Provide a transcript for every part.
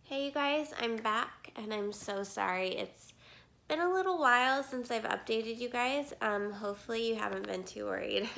Hey you guys, I'm back and I'm so sorry. It's been a little while since I've updated you guys. Hopefully you haven't been too worried.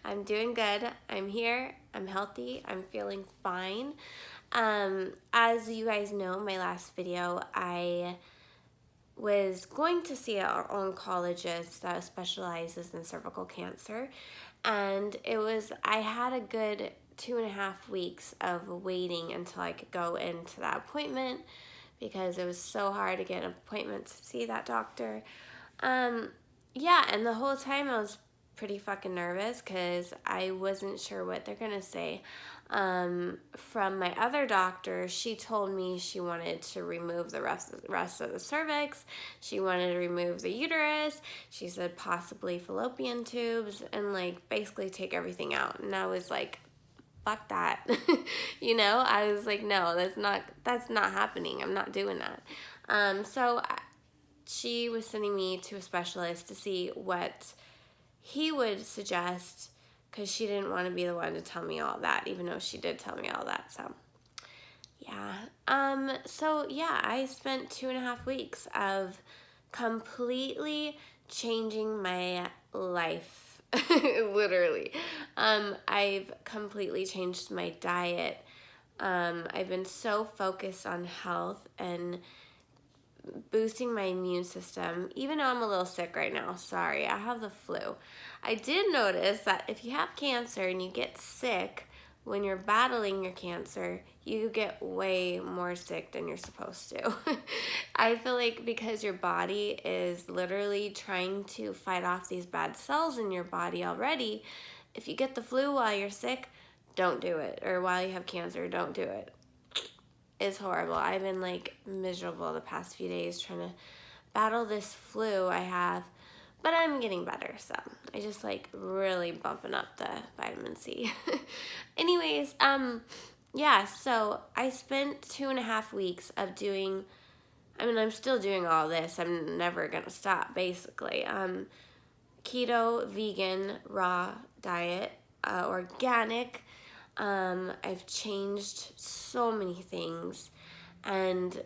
I'm doing good. I'm here. I'm healthy. I'm feeling fine. As you guys know, my last video, I was going to see an oncologist that specializes in cervical cancer, and I had a good 2.5 weeks of waiting until I could go into that appointment because it was so hard to get an appointment to see that doctor. Um, yeah, and the whole time I was pretty fucking nervous because I wasn't sure what they're gonna say. From my other doctor, she told me she wanted to remove the rest of the cervix. She wanted to remove the uterus. She said possibly fallopian tubes and like basically take everything out. And I was like, fuck that. I was like, no, that's not happening. I'm not doing that. She was sending me to a specialist to see what he would suggest because she didn't want to be the one to tell me all that, even though she did tell me all that. So I spent 2.5 weeks of completely changing my life. Literally. I've completely changed my diet. I've been so focused on health and boosting my immune system, even though I'm a little sick right now. Sorry, I have the flu. I did notice that if you have cancer and you get sick when you're battling your cancer, you get way more sick than you're supposed to. I feel like because your body is literally trying to fight off these bad cells in your body already, if you get the flu while you're sick, don't do it. Or while you have cancer, don't do it. It's horrible. I've been like miserable the past few days trying to battle this flu I have, but I'm getting better. So I just like really bumping up the vitamin C. Anyways, so I spent 2.5 weeks of doing, I'm still doing all this. I'm never going to stop basically. Keto, vegan, raw diet, organic. I've changed so many things, and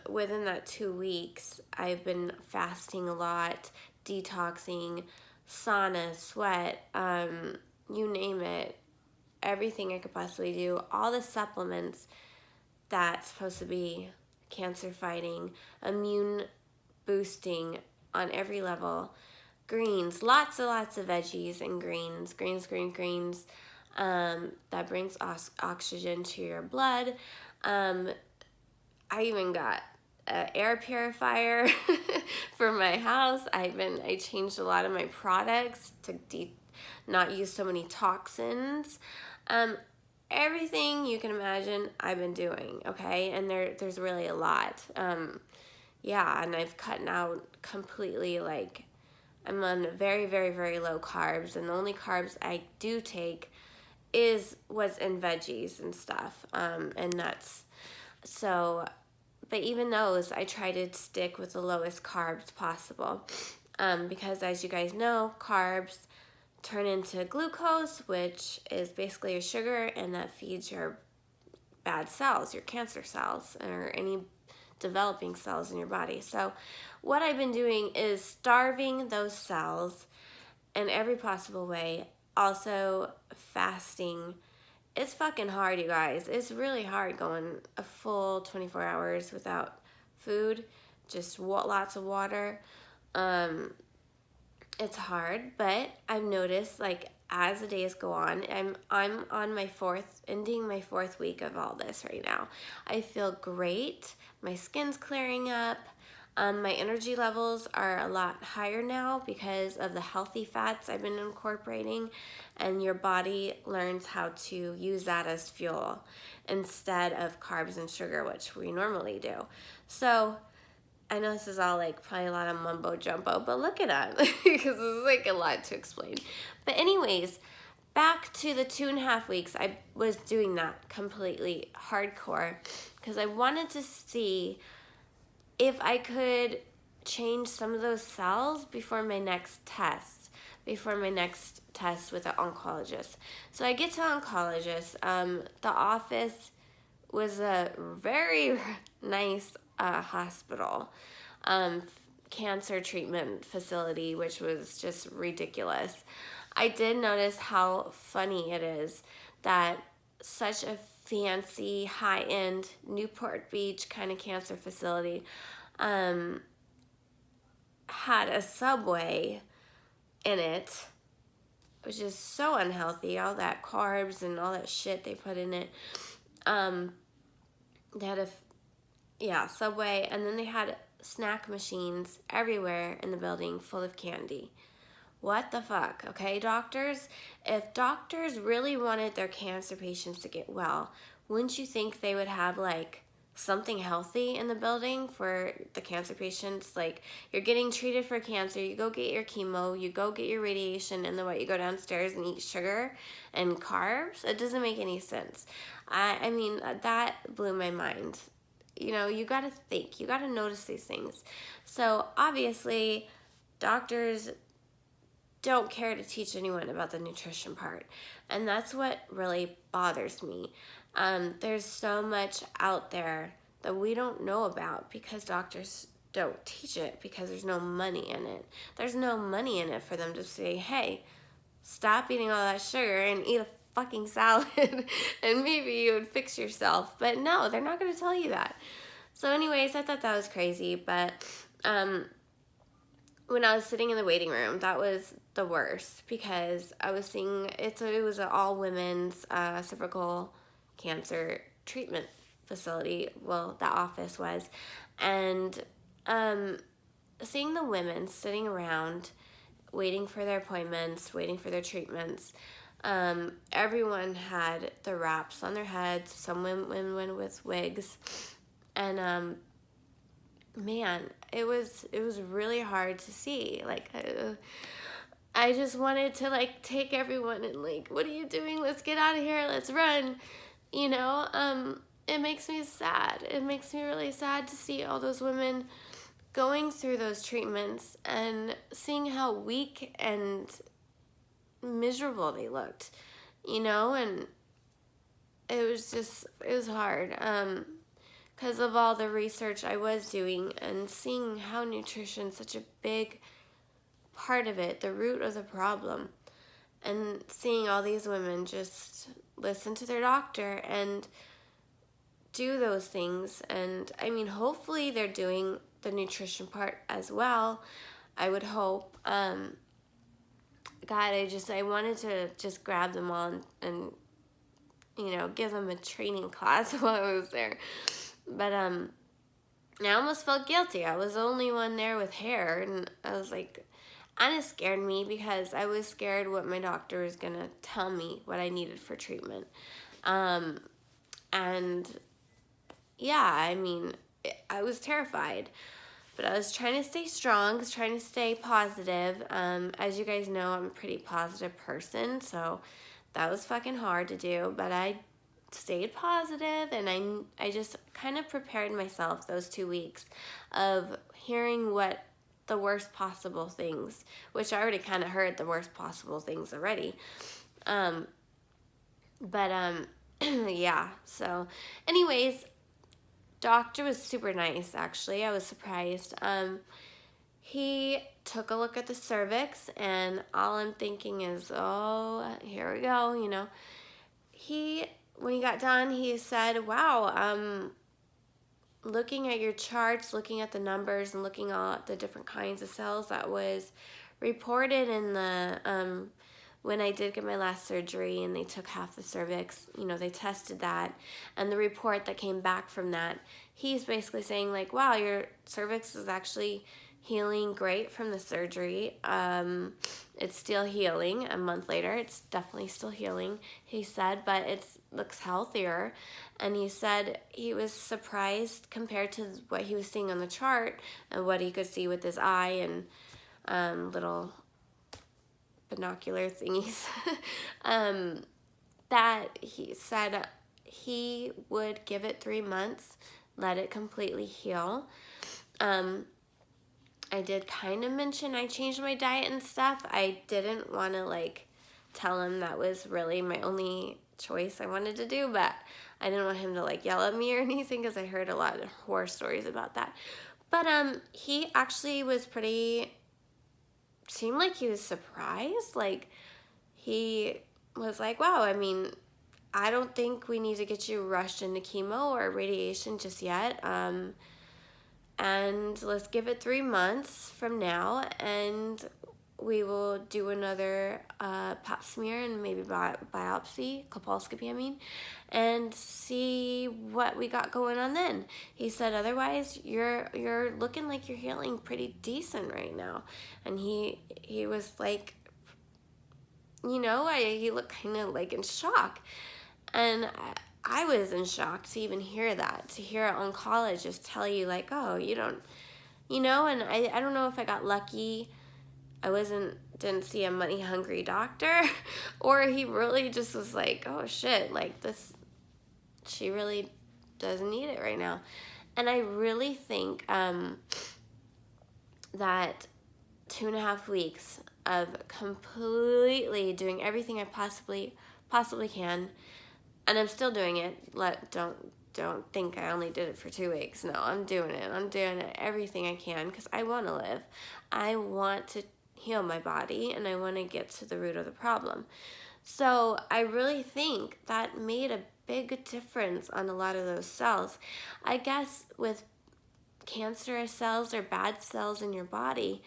within that 2 weeks, I've been fasting a lot, detoxing, sauna, sweat, you name it, everything I could possibly do, all the supplements that's supposed to be cancer fighting, immune boosting on every level. Greens, lots and lots of veggies and greens, that brings oxygen to your blood. I even got an air purifier for my house. I changed a lot of my products to not use so many toxins. Everything you can imagine I've been doing, okay? And there's really a lot. And I've cut out completely, like, I'm on very, very, very low carbs, and the only carbs I do take was in veggies and stuff, and nuts. So, but even those, I try to stick with the lowest carbs possible, because as you guys know, carbs turn into glucose, which is basically a sugar, and that feeds your bad cells, your cancer cells, or any developing cells in your body. So what I've been doing is starving those cells in every possible way. Also fasting. It's fucking hard, you guys. It's really hard going a full 24 hours without food, just lots of water. It's hard, but I've noticed, like, as the days go on, I'm on ending my fourth week of all this right now. I feel great. My skin's clearing up. My energy levels are a lot higher now because of the healthy fats I've been incorporating, and your body learns how to use that as fuel instead of carbs and sugar, which we normally do. So I know this is all like probably a lot of mumbo jumbo, but look it up because this is like a lot to explain. But anyways, back to the 2.5 weeks, I was doing that completely hardcore because I wanted to see if I could change some of those cells before my next test with the oncologist. So I get to the oncologist. The office was a very nice hospital, um, cancer treatment facility, which was just ridiculous. I did notice how funny it is that such a fancy, high-end Newport Beach kind of cancer facility had a Subway in it, which is so unhealthy. All that carbs and all that shit they put in it. They had Subway, and then they had snack machines everywhere in the building full of candy. What the fuck, okay, doctors? If doctors really wanted their cancer patients to get well, wouldn't you think they would have, like, something healthy in the building for the cancer patients? Like, you're getting treated for cancer, you go get your chemo, you go get your radiation, and then what, you go downstairs and eat sugar and carbs? It doesn't make any sense. I mean, that blew my mind. You know, you gotta think, you gotta notice these things. So, obviously, doctors don't care to teach anyone about the nutrition part. And that's what really bothers me. There's so much out there that we don't know about because doctors don't teach it, because there's no money in it. There's no money in it for them to say, hey, stop eating all that sugar and eat a fucking salad and maybe you would fix yourself. But no, they're not going to tell you that. So anyways, I thought that was crazy. But when I was sitting in the waiting room, that was the worst because I was seeing it was an all women's cervical cancer treatment facility. Well, the office was, and seeing the women sitting around waiting for their appointments, waiting for their treatments. Everyone had the wraps on their heads. Some women went with wigs, and man, it was really hard to see. Like, I just wanted to, like, take everyone and, like, what are you doing? Let's get out of here. Let's run. You know, it makes me sad. It makes me really sad to see all those women going through those treatments and seeing how weak and miserable they looked, you know, and it was hard. Because of all the research I was doing and seeing how nutrition is such a big part of it, the root of the problem, and seeing all these women just listen to their doctor and do those things. And I mean, hopefully they're doing the nutrition part as well. I would hope. God, I wanted to just grab them all and you know, give them a training class while I was there. But I almost felt guilty. I was the only one there with hair, and I was like, and it scared me because I was scared what my doctor was gonna tell me what I needed for treatment. And yeah, I mean, I was terrified, but I was trying to stay strong, trying to stay positive. As you guys know, I'm a pretty positive person, so that was fucking hard to do, but I stayed positive, and I just kind of prepared myself those 2 weeks of hearing what the worst possible things, which I already kind of heard the worst possible things already. Yeah, so anyways, doctor was super nice, actually. I was surprised. He took a look at the cervix, and all I'm thinking is, oh, here we go, you know. When he got done, he said, wow, looking at your charts, looking at the numbers, and looking at the different kinds of cells that was reported in the, when I did get my last surgery and they took half the cervix, you know, they tested that, and the report that came back from that, he's basically saying, like, wow, your cervix is actually healing great from the surgery. It's still healing a month later. It's definitely still healing, he said, but it looks healthier. And he said he was surprised compared to what he was seeing on the chart and what he could see with his eye and little binocular thingies. That he said he would give it 3 months, let it completely heal. I did kind of mention I changed my diet and stuff. I didn't want to, like, tell him that was really my only choice I wanted to do, but I didn't want him to like yell at me or anything because I heard a lot of horror stories about that. But he actually was pretty, seemed like he was surprised. Like he was like, wow, I mean, I don't think we need to get you rushed into chemo or radiation just yet. And let's give it 3 months from now, and we will do another pap smear and maybe biopsy, colposcopy, I mean, and see what we got going on then. He said, otherwise, you're looking like you're healing pretty decent right now. And he was like, he looked kind of like in shock. And I was in shock to even hear that, to hear an oncologist tell you like, oh, you don't, and I don't know if I got lucky. I didn't see a money hungry doctor or he really just was like, oh shit, like this, she really doesn't need it right now. And I really think that 2.5 weeks of completely doing everything I possibly can, and I'm still doing it. Don't think I only did it for 2 weeks. No, I'm doing it. I'm doing it everything I can because I want to live. I want to heal my body and I want to get to the root of the problem. So I really think that made a big difference on a lot of those cells. I guess with cancerous cells or bad cells in your body,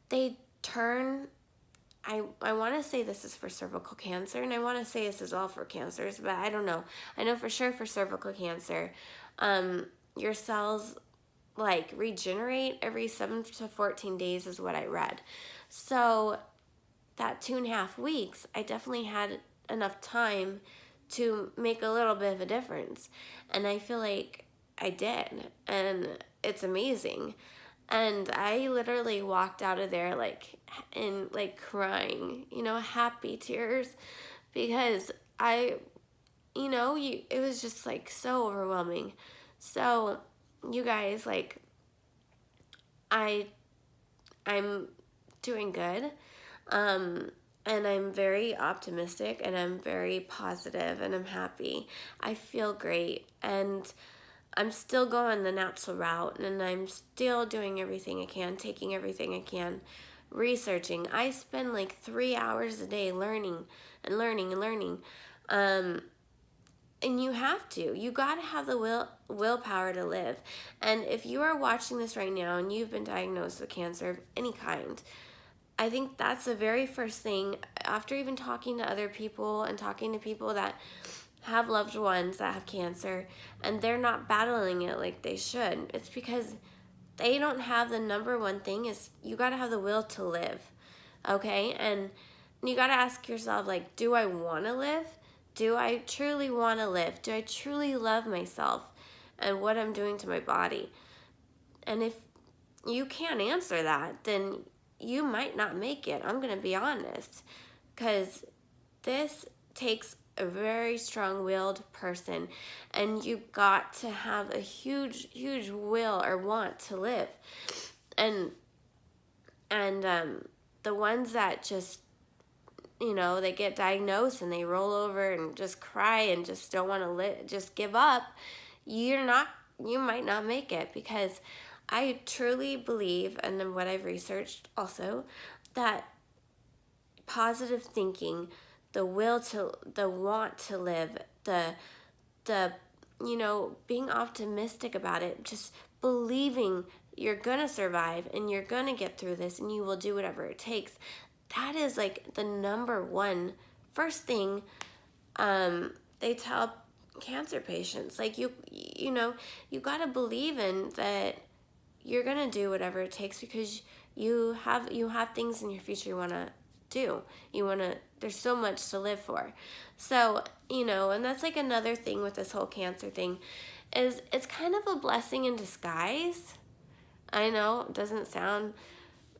they turn, I want to say this is for cervical cancer, and I want to say this is all for cancers, but I don't know. I know for sure for cervical cancer, your cells like regenerate every 7 to 14 days is what I read. So that 2.5 weeks, I definitely had enough time to make a little bit of a difference. And I feel like I did. And it's amazing. And I literally walked out of there like crying, happy tears, because it was just like so overwhelming. So you guys, like, I'm doing good. And I'm very optimistic and I'm very positive and I'm happy. I feel great and I'm still going the natural route and I'm still doing everything I can, taking everything I can, researching. I spend like 3 hours a day learning and learning and learning. And you have to. You got to have the willpower to live. And if you are watching this right now and you've been diagnosed with cancer of any kind, I think that's the very first thing, after even talking to other people and talking to people that have loved ones that have cancer and they're not battling it like they should. It's because they don't have the number one thing is you got to have the will to live. Okay? And you got to ask yourself, like, do I want to live? Do I truly want to live? Do I truly love myself and what I'm doing to my body? And if you can't answer that, then you might not make it. I'm going to be honest. Because this takes a very strong-willed person. And you got to have a huge, huge will or want to live. And the ones that just, they get diagnosed and they roll over and just cry and just don't want to live, just give up, you might not make it, because I truly believe, and what I've researched also, that positive thinking, the will to, the want to live, the being optimistic about it, just believing you're gonna survive and you're gonna get through this and you will do whatever it takes. That is like the number one first thing they tell cancer patients. Like you got to believe in that you're gonna do whatever it takes, because you have things in your future you want to do. There's so much to live for. So and that's like another thing with this whole cancer thing, is it's kind of a blessing in disguise. I know it doesn't sound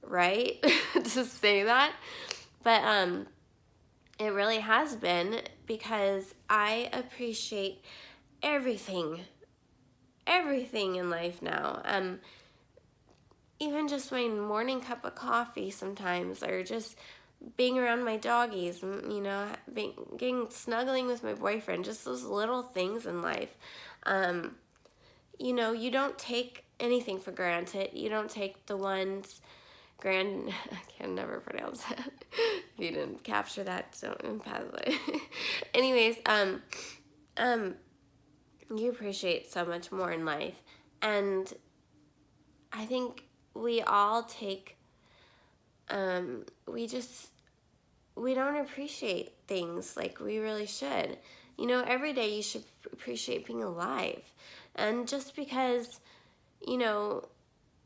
right to say that, but it really has been, because I appreciate everything in life now. Even just my morning cup of coffee sometimes, or just being around my doggies, you know, snuggling with my boyfriend, just those little things in life. You know, you don't take anything for granted. You don't take the ones I can never pronounce that. If you didn't capture that, don't pass away. Anyways, you appreciate so much more in life. And I think we all take, we don't appreciate things like we really should. You know, every day you should appreciate being alive. And just because, you know,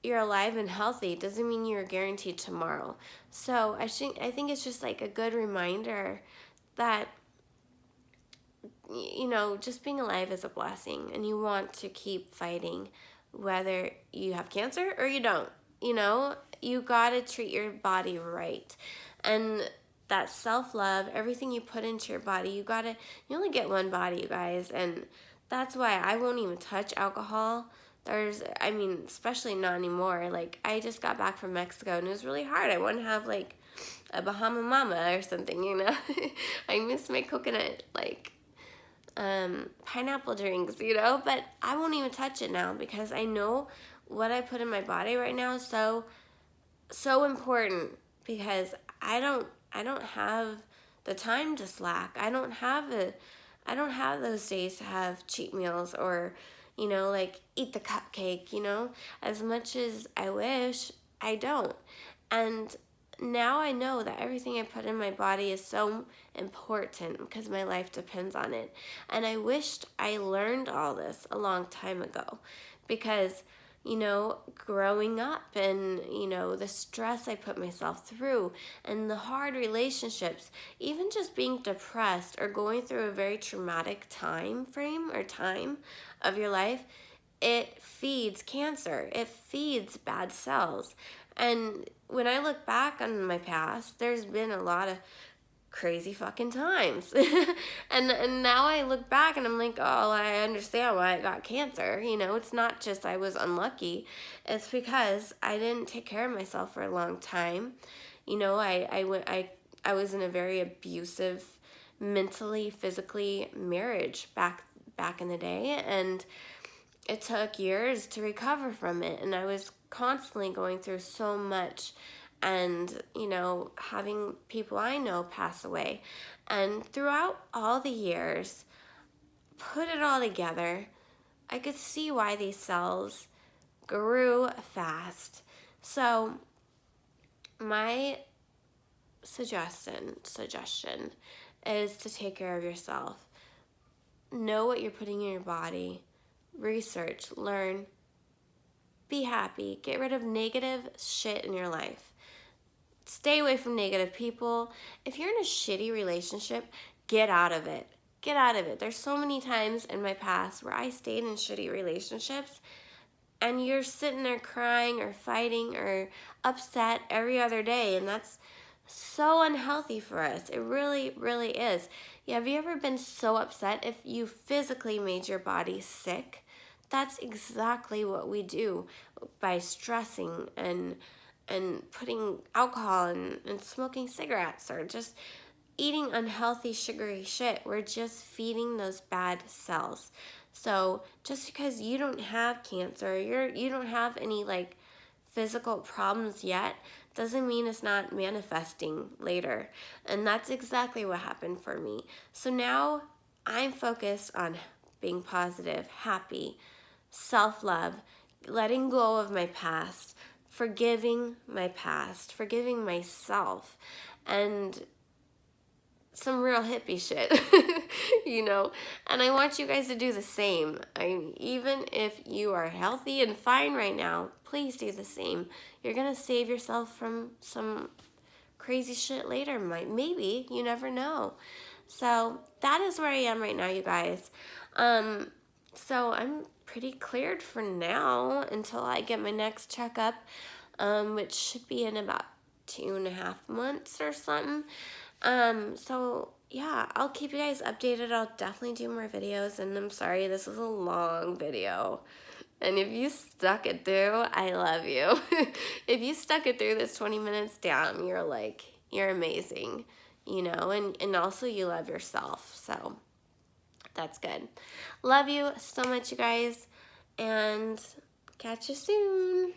you're alive and healthy doesn't mean you're guaranteed tomorrow. So I think it's just like a good reminder that, you know, just being alive is a blessing, and you want to keep fighting whether you have cancer or you don't. You know, you gotta treat your body right. And that self-love, everything you put into your body, you only get one body, you guys. And that's why I won't even touch alcohol. Especially not anymore. Like, I just got back from Mexico and it was really hard. I want to have like a Bahama Mama or something, you know. I miss my coconut, like, pineapple drinks, you know, but I won't even touch it now because I know what I put in my body right now is so important, because I don't have the time to slack. I don't have those days to have cheat meals or, you know, like eat the cupcake, you know, as much as I wish. I don't. And now I know that everything I put in my body is so important because my life depends on it. And I wished I learned all this a long time ago, because, you know, growing up and, you know, the stress I put myself through and the hard relationships, even just being depressed or going through a very traumatic time of your life, it feeds cancer. It feeds bad cells. And when I look back on my past, there's been a lot of crazy fucking times. and now I look back and I'm like, oh, I understand why I got cancer. You know, it's not just I was unlucky. It's because I didn't take care of myself for a long time. You know, I was in a very abusive, mentally, physically marriage back in the day, and it took years to recover from it, and I was constantly going through so much, and, you know, having people I know pass away. And throughout all the years, put it all together, I could see why these cells grew fast. So my suggestion is to take care of yourself. Know what you're putting in your body. Research, learn, be happy. Get rid of negative shit in your life. Stay away from negative people. If you're in a shitty relationship, get out of it. Get out of it. There's so many times in my past where I stayed in shitty relationships, and you're sitting there crying or fighting or upset every other day, and that's so unhealthy for us. It really, really is. Yeah, have you ever been so upset if you physically made your body sick? That's exactly what we do by stressing and putting alcohol and smoking cigarettes or just eating unhealthy sugary shit. We're just feeding those bad cells. So just because you don't have cancer, you don't have any like physical problems yet, doesn't mean it's not manifesting later. And that's exactly what happened for me. So now I'm focused on being positive, happy, self-love, letting go of my past, forgiving my past, forgiving myself, and some real hippie shit, you know. And I want you guys to do the same. Even if you are healthy and fine right now, please do the same. You're gonna save yourself from some crazy shit later. Maybe, you never know. So that is where I am right now, you guys. So I'm pretty cleared for now until I get my next checkup, which should be in about 2.5 months or something. So yeah, I'll keep you guys updated. I'll definitely do more videos, and I'm sorry this is a long video. And if you stuck it through, I love you. If you stuck it through this 20 minutes down, you're like, you're amazing, you know, and also you love yourself. So that's good. Love you so much, you guys, and catch you soon.